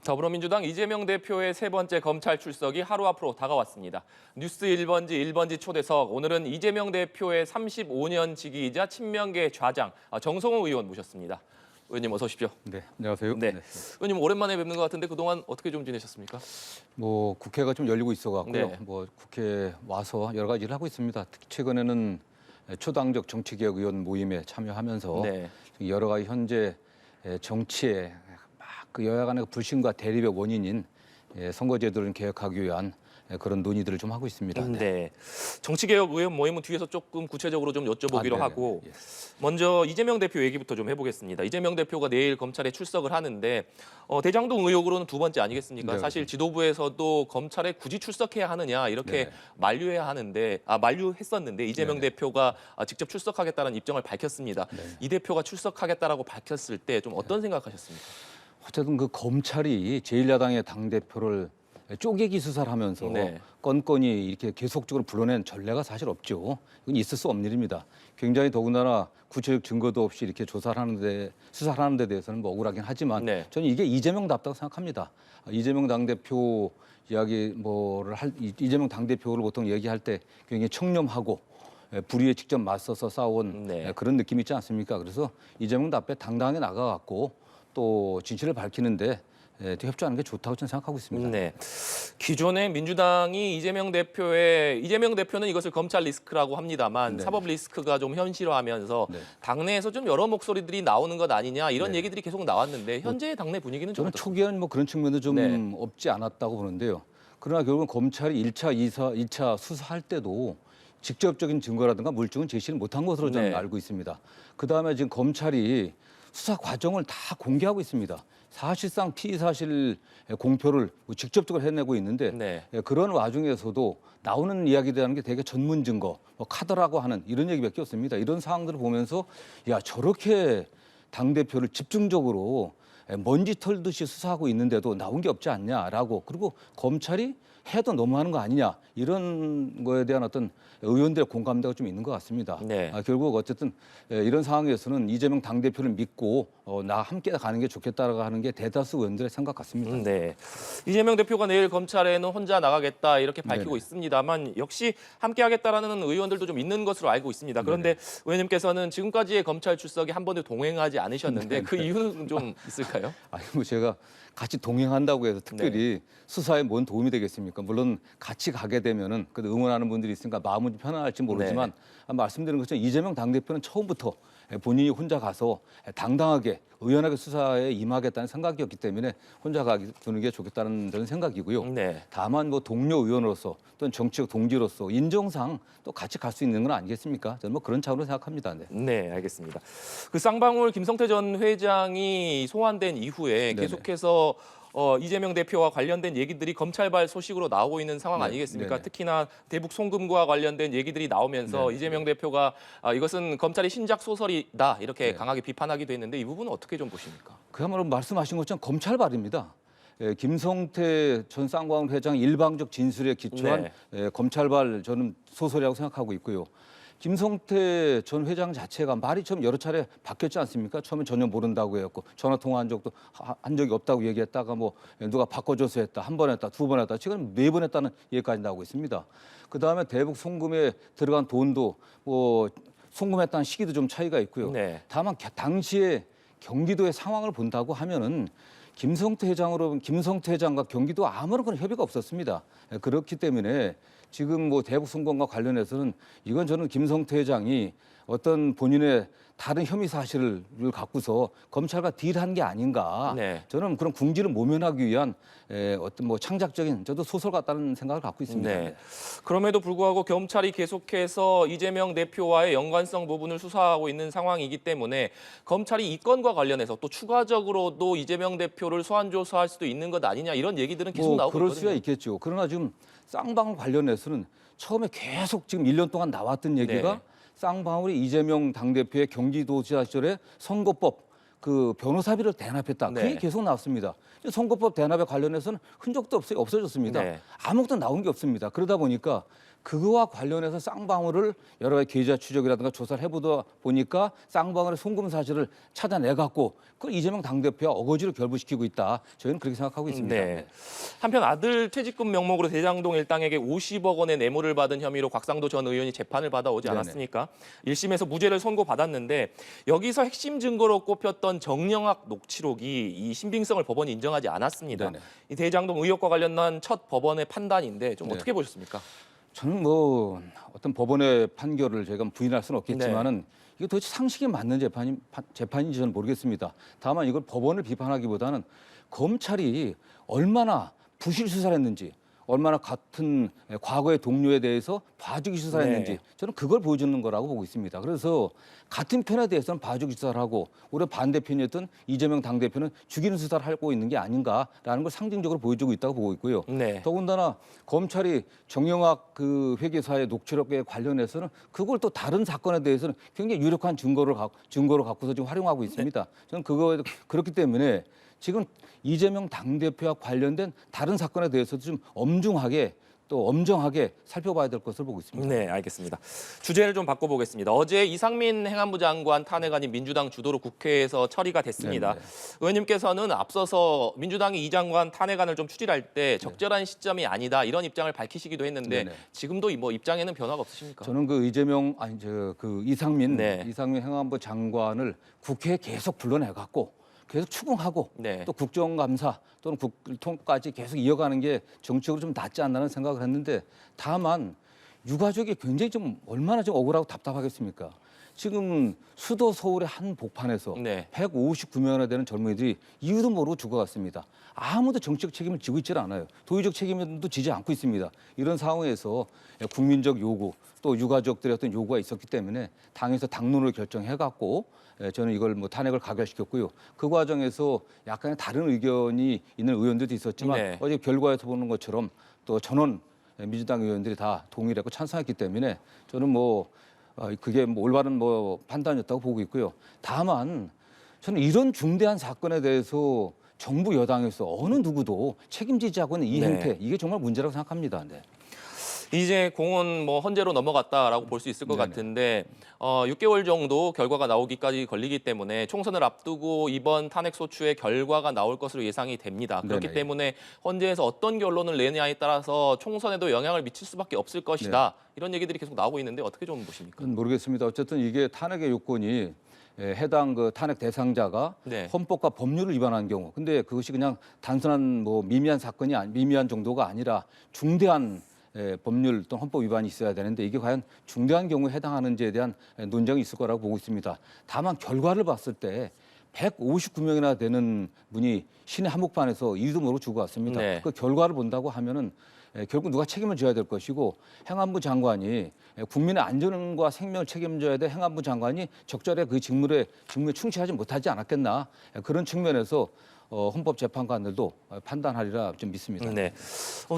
더불어민주당 이재명 대표의 세 번째 검찰 출석이 하루 앞으로 다가왔습니다. 뉴스 1번지 초대석, 오늘은 이재명 대표의 35년 지기이자 친명계 좌장 정성호 의원 모셨습니다. 의원님 어서 오십시오. 네, 안녕하세요. 네. 의원님 오랜만에 뵙는 것 같은데 그동안 어떻게 좀 지내셨습니까? 뭐 국회가 좀 열리고 있어갖고요. 네. 뭐 국회 와서 여러 가지 일을 하고 있습니다. 특히 최근에는 초당적 정치개혁 의원 모임에 참여하면서 네. 여러 가지 현재 정치에 막 그 여야 간의 불신과 대립의 원인인 선거제도를 개혁하기 위한 그런 논의들을 좀 하고 있습니다. 네. 정치개혁 의원 모임은 뒤에서 조금 구체적으로 좀 여쭤보기로 하고 예. 먼저 이재명 대표 얘기부터 좀 해보겠습니다. 이재명 대표가 내일 검찰에 출석을 하는데 대장동 의혹으로는 두 번째 아니겠습니까? 네. 사실 지도부에서도 검찰에 굳이 출석해야 하느냐 이렇게 네. 만류했었는데 이재명 네. 대표가 직접 출석하겠다는 입장을 밝혔습니다. 네. 이 대표가 출석하겠다라고 밝혔을 때 좀 어떤 생각하셨습니까? 어쨌든 그 검찰이 제1야당의 당대표를 쪼개기 수사를 하면서 네. 건건이 이렇게 계속적으로 불러낸 전례가 사실 없죠. 이건 있을 수 없는 일입니다. 굉장히 더군다나 구체적 증거도 없이 이렇게 수사를 하는 데 대해서는 뭐 억울하긴 하지만 네. 저는 이게 이재명답다고 생각합니다. 이재명 당대표 이재명 당대표를 보통 얘기할 때 굉장히 청렴하고 불의에 직접 맞서서 싸운 네. 그런 느낌이 있지 않습니까? 그래서 이재명답게 당당하게 나가갖고 또 진실을 밝히는데 협조하는 게 좋다고 저는 생각하고 있습니다. 네. 기존에 민주당이 이재명 대표는 이것을 검찰 리스크라고 합니다만 네. 사법 리스크가 좀 현실화하면서 네. 당내에서 좀 여러 목소리들이 나오는 것 아니냐 이런 네. 얘기들이 계속 나왔는데 현재의 당내 분위기는 좀 저는 어떻습니까? 초기에는 뭐 그런 측면도 좀 네. 없지 않았다고 보는데요. 그러나 결국은 검찰이 1차 수사할 때도 직접적인 증거라든가 물증은 제시를 못한 것으로 저는 네. 알고 있습니다. 그다음에 지금 검찰이 수사 과정을 다 공개하고 있습니다. 사실상 피의 사실 공표를 직접적으로 해내고 있는데 네. 그런 와중에서도 나오는 이야기라는 게 되게 전문 증거, 뭐 카더라고 하는 이런 얘기밖에 없습니다. 이런 상황들을 보면서 야 저렇게 당대표를 집중적으로 먼지 털듯이 수사하고 있는데도 나온 게 없지 않냐라고 그리고 검찰이 해도 너무하는 거 아니냐 이런 거에 대한 어떤 의원들의 공감대가 좀 있는 것 같습니다. 네. 결국 어쨌든 이런 상황에서는 이재명 당대표를 믿고 나 함께 가는 게 좋겠다라고 하는 게 대다수 의원들의 생각 같습니다. 네. 이재명 대표가 내일 검찰에는 혼자 나가겠다 이렇게 밝히고 네네. 있습니다만 역시 함께하겠다라는 의원들도 좀 있는 것으로 알고 있습니다. 그런데 의원님께서는 지금까지의 검찰 출석에 한 번도 동행하지 않으셨는데 그 이유는 좀 있을까요? 아니 뭐 제가 같이 동행한다고 해서 특별히 수사에 뭔 도움이 되겠습니까? 물론 같이 가게 되면은 그 응원하는 분들이 있으니까 마음은 좀 편안할지 모르지만 말씀드린 것처럼 이재명 당대표는 처음부터 본인이 혼자 가서 당당하게 의연하게 수사에 임하겠다는 생각이었기 때문에 혼자 두는 게 좋겠다는 저는 생각이고요. 네. 다만 뭐 동료 의원으로서 또는 정치적 동지로서 인정상 또 같이 갈 수 있는 건 아니겠습니까? 저는 뭐 그런 차원으로 생각합니다. 네. 네, 알겠습니다. 그 쌍방울 김성태 전 회장이 소환된 이후에 네네. 계속해서 이재명 대표와 관련된 얘기들이 검찰발 소식으로 나오고 있는 상황 네, 아니겠습니까? 네네. 특히나 대북 송금과 관련된 얘기들이 나오면서 네, 이재명 대표가 이것은 검찰의 신작 소설이다 이렇게 네. 강하게 비판하기도 했는데 이 부분은 어떻게 좀 보십니까? 그야말로 말씀하신 것처럼 검찰발입니다. 김성태 전 쌍방울 회장 일방적 진술에 기초한 검찰발 저는 소설이라고 생각하고 있고요. 김성태 전 회장 자체가 말이 좀 여러 차례 바뀌었지 않습니까? 처음에 전혀 모른다고 했고 전화 통화한 적이 없다고 얘기했다가 뭐 누가 바꿔줘서 했다, 한 번 했다, 두 번 했다, 지금 4번 했다는 얘기까지 나오고 있습니다. 그 다음에 대북 송금에 들어간 돈도 뭐 송금했다는 시기도 좀 차이가 있고요. 네. 다만 당시에 경기도의 상황을 본다고 하면은 김성태 회장과 경기도 아무런 그런 협의가 없었습니다. 그렇기 때문에 지금 뭐 대북 송금과 관련해서는 이건 저는 김성태 회장이 어떤 본인의 다른 혐의 사실을 갖고서 검찰과 딜한 게 아닌가. 네. 저는 그런 궁지를 모면하기 위한 어떤 뭐 창작적인 저도 소설 같다는 생각을 갖고 있습니다. 네. 그럼에도 불구하고 검찰이 계속해서 이재명 대표와의 연관성 부분을 수사하고 있는 상황이기 때문에 검찰이 이 건과 관련해서 또 추가적으로도 이재명 대표를 소환 조사할 수도 있는 것 아니냐 이런 얘기들은 계속 나오고 그럴 있거든요. 수야 있겠죠. 그러나 지금 쌍방울 관련해서는 처음에 계속 지금 1년 동안 나왔던 얘기가 네. 쌍방울이 이재명 당대표의 경기도지사 시절에 선거법 그 변호사비를 대납했다. 그 네. 얘기 계속 나왔습니다. 선거법 대납에 관련해서는 흔적도 없어졌습니다. 네. 아무것도 나온 게 없습니다. 그러다 보니까 그거와 관련해서 쌍방울을 여러 가지 계좌 추적이라든가 조사를 해보다 보니까 쌍방울의 송금 사실을 찾아내갖고 그걸 이재명 당대표와 어거지로 결부시키고 있다. 저희는 그렇게 생각하고 있습니다. 네. 한편 아들 퇴직금 명목으로 대장동 일당에게 50억 원의 뇌물을 받은 혐의로 곽상도 전 의원이 재판을 받아오지 네네. 않았습니까? 1심에서 무죄를 선고받았는데 여기서 핵심 증거로 꼽혔던 정영학 녹취록이 이 신빙성을 법원이 인정하지 않았습니다. 네네. 이 대장동 의혹과 관련한 첫 법원의 판단인데 좀 네. 어떻게 보셨습니까? 저는 뭐 어떤 법원의 판결을 제가 부인할 수는 없겠지만은 이게 도대체 상식에 맞는 재판인지 저는 모르겠습니다. 다만 이걸 법원을 비판하기보다는 검찰이 얼마나 부실 수사를 했는지, 얼마나 같은 과거의 동료에 대해서 봐주기 수사를 했는지 네. 저는 그걸 보여주는 거라고 보고 있습니다. 그래서 같은 편에 대해서는 봐주기 수사를 하고 오히려 반대편이었던 이재명 당대표는 죽이는 수사를 하고 있는 게 아닌가라는 걸 상징적으로 보여주고 있다고 보고 있고요. 네. 더군다나 검찰이 정영학 그 회계사의 녹취록에 관련해서는 그걸 또 다른 사건에 대해서는 굉장히 유력한 증거로 갖고서 지금 활용하고 있습니다. 저는 그거에 그렇기 때문에 지금 이재명 당대표와 관련된 다른 사건에 대해서도 좀 엄중하게 또 엄정하게 살펴봐야 될 것을 보고 있습니다. 네, 알겠습니다. 주제를 좀 바꿔보겠습니다. 어제 이상민 행안부 장관 탄핵안이 민주당 주도로 국회에서 처리가 됐습니다. 네네. 의원님께서는 앞서서 민주당이 이 장관 탄핵안을 좀 추진할 때 적절한 시점이 아니다 이런 입장을 밝히시기도 했는데 네네. 지금도 뭐 입장에는 변화가 없으십니까? 저는 그 이상민 네. 행안부 장관을 국회에 계속 불러내갖고 계속 추궁하고 네. 또 국정감사 또는 국통까지 계속 이어가는 게 정치적으로 좀 낫지 않나는 생각을 했는데 다만 유가족이 굉장히 좀 얼마나 좀 억울하고 답답하겠습니까? 지금 수도 서울의 한 복판에서 네. 159명이나 되는 젊은이들이 이유도 모르고 죽어갔습니다. 아무도 정치적 책임을 지고 있질 않아요. 도의적 책임도 지지 않고 있습니다. 이런 상황에서 국민적 요구 또 유가족들의 어떤 요구가 있었기 때문에 당에서 당론을 결정해갖고 저는 이걸 뭐 탄핵을 가결시켰고요. 그 과정에서 약간의 다른 의견이 있는 의원들도 있었지만 네. 어제 결과에서 보는 것처럼 또 전원 민주당 의원들이 다 동의를 했고 찬성했기 때문에 저는 그게 올바른 판단이었다고 보고 있고요. 다만 저는 이런 중대한 사건에 대해서 정부 여당에서 어느 누구도 책임지지 않고 있는 이 네. 행태 이게 정말 문제라고 생각합니다. 네. 이제 공은 뭐 헌재로 넘어갔다라고 볼 수 있을 것 네네. 같은데 6개월 정도 결과가 나오기까지 걸리기 때문에 총선을 앞두고 이번 탄핵 소추의 결과가 나올 것으로 예상이 됩니다. 그렇기 네네. 때문에 헌재에서 어떤 결론을 내느냐에 따라서 총선에도 영향을 미칠 수밖에 없을 것이다. 이런 얘기들이 계속 나오고 있는데 어떻게 좀 보십니까? 그건 모르겠습니다. 어쨌든 이게 탄핵의 요건이 해당 그 탄핵 대상자가 네. 헌법과 법률을 위반한 경우, 근데 그것이 그냥 단순한 미미한 사건이 미미한 정도가 아니라 중대한 법률 또는 헌법 위반이 있어야 되는데 이게 과연 중대한 경우에 해당하는지에 대한 논쟁이 있을 거라고 보고 있습니다. 다만 결과를 봤을 때 159명이나 되는 분이 시내 한복판에서 이유도 모르고 죽어갔습니다. 네. 그 결과를 본다고 하면은 결국 누가 책임을 져야 될 것이고 행안부 장관이 국민의 안전과 생명을 책임져야 될 행안부 장관이 적절히 그 직무에 충실하지 못하지 않았겠나 그런 측면에서 헌법재판관들도 판단하리라 좀 믿습니다. 네.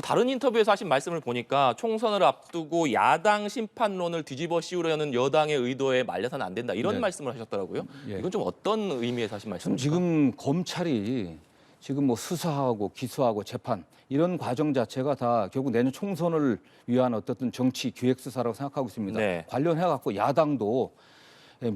다른 인터뷰에서 하신 말씀을 보니까 총선을 앞두고 야당 심판론을 뒤집어 씌우려는 여당의 의도에 말려서는 안 된다 이런 네. 말씀을 하셨더라고요. 예. 이건 좀 어떤 의미에서 하신 저는 말씀입니까? 지금 검찰이 지금 수사하고 기소하고 재판 이런 과정 자체가 다 결국 내년 총선을 위한 어떤 정치 기획 수사라고 생각하고 있습니다. 네. 관련해 갖고 야당도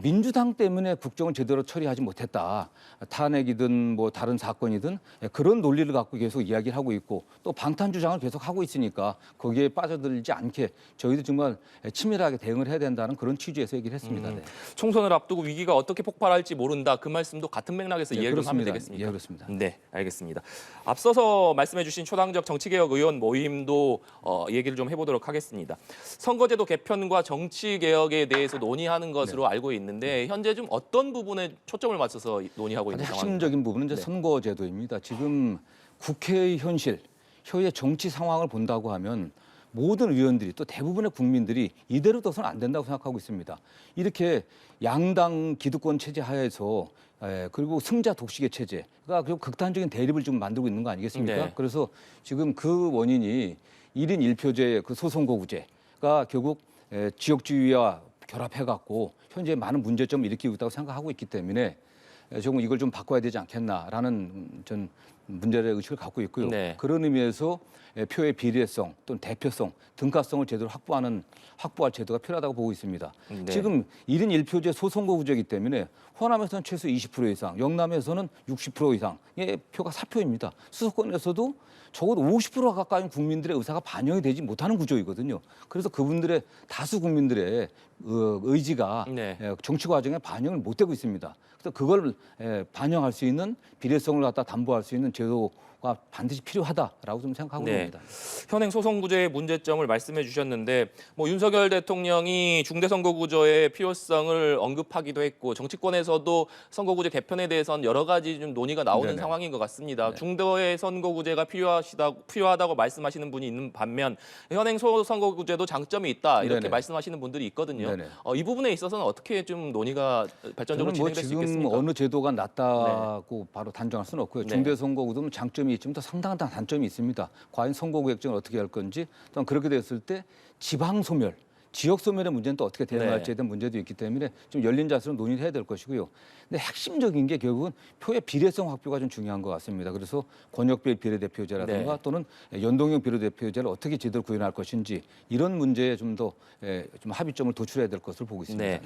민주당 때문에 국정을 제대로 처리하지 못했다. 탄핵이든 다른 사건이든 그런 논리를 갖고 계속 이야기를 하고 있고 또 방탄 주장을 계속 하고 있으니까 거기에 빠져들지 않게 저희도 정말 치밀하게 대응을 해야 된다는 그런 취지에서 얘기를 했습니다. 네. 총선을 앞두고 위기가 어떻게 폭발할지 모른다. 그 말씀도 같은 맥락에서 네, 이해를 좀 하면 그렇습니다. 되겠습니까? 예, 그렇습니다. 네, 알겠습니다. 앞서서 말씀해주신 초당적 정치개혁 의원 모임도 얘기를 좀 해보도록 하겠습니다. 선거제도 개편과 정치개혁에 대해서 논의하는 것으로 알고 있는데 현재 좀 어떤 부분에 초점을 맞춰서 논의하고 있는 가장 상황입니까? 핵심적인 부분은 이제 네. 선거제도입니다. 지금 국회의 현실, 현재 정치 상황을 본다고 하면 모든 의원들이 또 대부분의 국민들이 이대로 둬서는 안 된다고 생각하고 있습니다. 이렇게 양당 기득권 체제 하에서 그리고 승자 독식의 체제가 그리고 극단적인 대립을 지금 만들고 있는 거 아니겠습니까? 네. 그래서 지금 그 원인이 1인 1표제 그 소선거구제가 결국 지역주의와 결합해갖고 현재 많은 문제점을 일으키고 있다고 생각하고 있기 때문에 조금 이걸 좀 바꿔야 되지 않겠나라는 전 문제의 의식을 갖고 있고요. 네. 그런 의미에서 표의 비례성 또는 대표성, 등가성을 제대로 확보할 제도가 필요하다고 보고 있습니다. 네. 지금 1인 1표제 소선거구제이기 때문에 호남에서는 최소 20% 이상, 영남에서는 60% 이상의 표가 사표입니다. 수도권에서도 적어도 50% 가까운 국민들의 의사가 반영이 되지 못하는 구조이거든요. 그래서 그분들의 다수 국민들의 의지가 네. 정치 과정에 반영을 못 되고 있습니다. 그래서 그걸 반영할 수 있는 비례성을 갖다 담보할 수 있는 제도가 반드시 필요하다라고 좀 생각하고 네. 있습니다. 현행 소선구제의 문제점을 말씀해 주셨는데 뭐 윤석열 대통령이 중대선거구제의 필요성을 언급하기도 했고 정치권에서도 선거구제 개편에 대해서는 여러 가지 좀 논의가 나오는 네네. 상황인 것 같습니다. 네. 중도의 선거구제가 필요하다고 말씀하시는 분이 있는 반면 현행 소선거구제도 장점이 있다 이렇게 네네. 말씀하시는 분들이 있거든요. 네네. 이 부분에 있어서는 어떻게 좀 논의가 발전적으로 저는 뭐 진행될 수 지금 있겠습니까? 어느 제도가 낫다고 바로 단정할 수는 없고요. 네. 중대선거구도 장점이 있지만 또 상당한 단점이 있습니다. 과연 선거구 획정을 어떻게 할 건지, 또한 그렇게 됐을 때 지방 소멸, 지역 소멸의 문제는 또 어떻게 대응할지에 대한 문제도 있기 때문에 좀 열린 자세로 논의를 해야 될 것이고요. 근데 핵심적인 게 결국은 표의 비례성 확보가 좀 중요한 것 같습니다. 그래서 권역별 비례대표제라든가 네. 또는 연동형 비례대표제를 어떻게 제대로 구현할 것인지 이런 문제에 좀 더 좀 합의점을 도출해야 될 것으로 보고 있습니다. 네.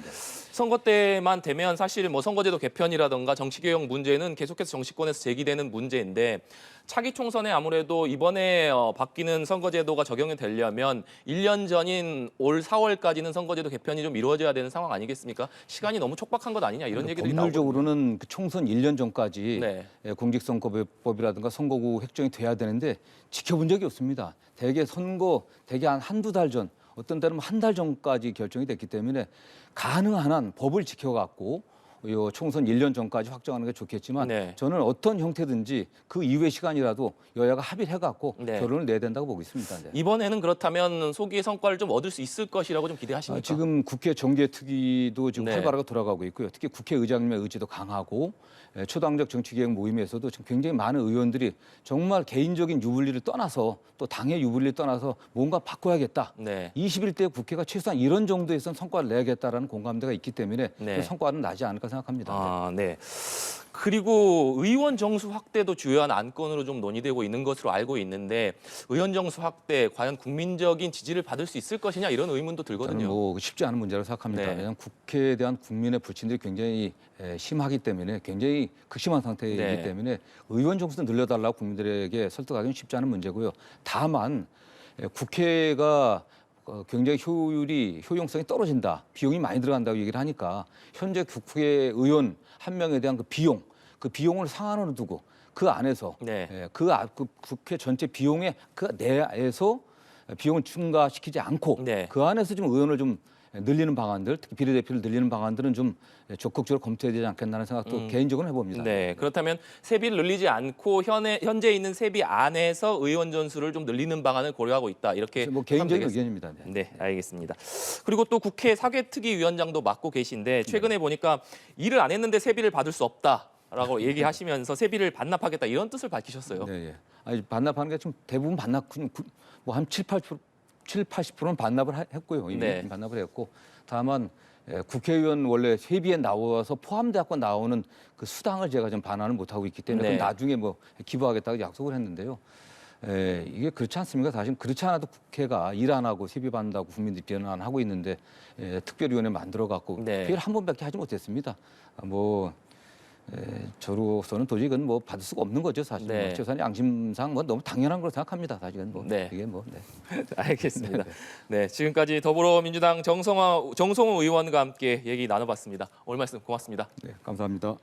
선거 때만 되면 사실 뭐 선거제도 개편이라든가 정치개혁 문제는 계속해서 정치권에서 제기되는 문제인데 차기 총선에 아무래도 이번에 바뀌는 선거제도가 적용이 되려면 1년 전인 올 4월까지는 선거제도 개편이 좀 이루어져야 되는 상황 아니겠습니까? 시간이 너무 촉박한 것 아니냐 이런 얘기들이 나오거든요. 법률적으로는 그 총선 1년 전까지 네. 공직선거법이라든가 선거구 획정이 돼야 되는데 지켜본 적이 없습니다. 대개 한두 달 전, 어떤 때는 한 달 전까지 결정이 됐기 때문에 가능한 한 법을 지켜갖고 요 총선 1년 전까지 확정하는 게 좋겠지만 네. 저는 어떤 형태든지 그 이후의 시간이라도 여야가 합의를 해갖고 네. 결론을 내야 된다고 보고 있습니다. 네. 이번에는 그렇다면 소기의 성과를 좀 얻을 수 있을 것이라고 좀 기대하십니까? 지금 국회 정개특위도 지금 네. 활발하게 돌아가고 있고요. 특히 국회의장님의 의지도 강하고 초당적 정치개혁 모임에서도 지금 굉장히 많은 의원들이 정말 개인적인 유불리를 떠나서 또 당의 유불리를 떠나서 뭔가 바꿔야겠다. 네. 21대 국회가 최소한 이런 정도에선 성과를 내야겠다라는 공감대가 있기 때문에 네. 그 성과는 나지 않을까 생각합니다. 아, 네. 그리고 의원 정수 확대도 주요한 안건으로 좀 논의되고 있는 것으로 알고 있는데 의원 정수 확대 과연 국민적인 지지를 받을 수 있을 것이냐 이런 의문도 저는 들거든요. 뭐 쉽지 않은 문제라고 생각합니다. 네. 왜냐하면 국회에 대한 국민의 불신들이 굉장히 심하기 때문에 굉장히 극심한 상태이기 네. 때문에 의원 정수도 늘려달라고 국민들에게 설득하기는 쉽지 않은 문제고요. 다만 국회가 굉장히 효용성이 떨어진다. 비용이 많이 들어간다고 얘기를 하니까 현재 국회의원 한 명에 대한 그 비용을 상한으로 두고 그 안에서 네. 그 국회 전체 비용의 그 내에서 비용을 증가시키지 않고 네. 그 안에서 좀 의원을 좀 늘리는 방안들, 특히 비례대표를 늘리는 방안들은 좀 적극적으로 검토해야 되지 않겠나는 생각도 개인적으로 해봅니다. 네, 그렇다면 세비를 늘리지 않고 현재 있는 세비 안에서 의원 전수를 좀 늘리는 방안을 고려하고 있다. 이렇게 뭐 개인적인 하면 되겠습니다. 의견입니다. 네. 네, 알겠습니다. 그리고 또 국회 사개특위위원장도 맡고 계신데 최근에 보니까 일을 안 했는데 세비를 받을 수 없다라고 얘기하시면서 세비를 반납하겠다 이런 뜻을 밝히셨어요. 네, 예. 아니, 반납하는 게 좀 대부분 뭐한 80%는 반납을 했고요. 이미 네. 반납을 했고 다만 국회의원 원래 세비에 나와서 포함돼갖고 나오는 그 수당을 제가 좀 반환을 못 하고 있기 때문에 네. 그건 나중에 뭐 기부하겠다고 약속을 했는데요. 이게 그렇지 않습니까? 사실 그렇지 않아도 국회가 일 안 하고 세비 받는다고 국민들이 비난하고 있는데 특별위원회 만들어갖고 네. 특별히 한 번밖에 하지 못했습니다. 저로서는 도저히 이건 뭐 받을 수가 없는 거죠, 사실. 네. 최소한 양심상 뭐 너무 당연한 걸 생각합니다, 사실은 뭐 네. 이게 뭐. 네. 알겠습니다. 네, 지금까지 더불어민주당 정성호 의원과 함께 얘기 나눠봤습니다. 오늘 말씀 고맙습니다. 네, 감사합니다.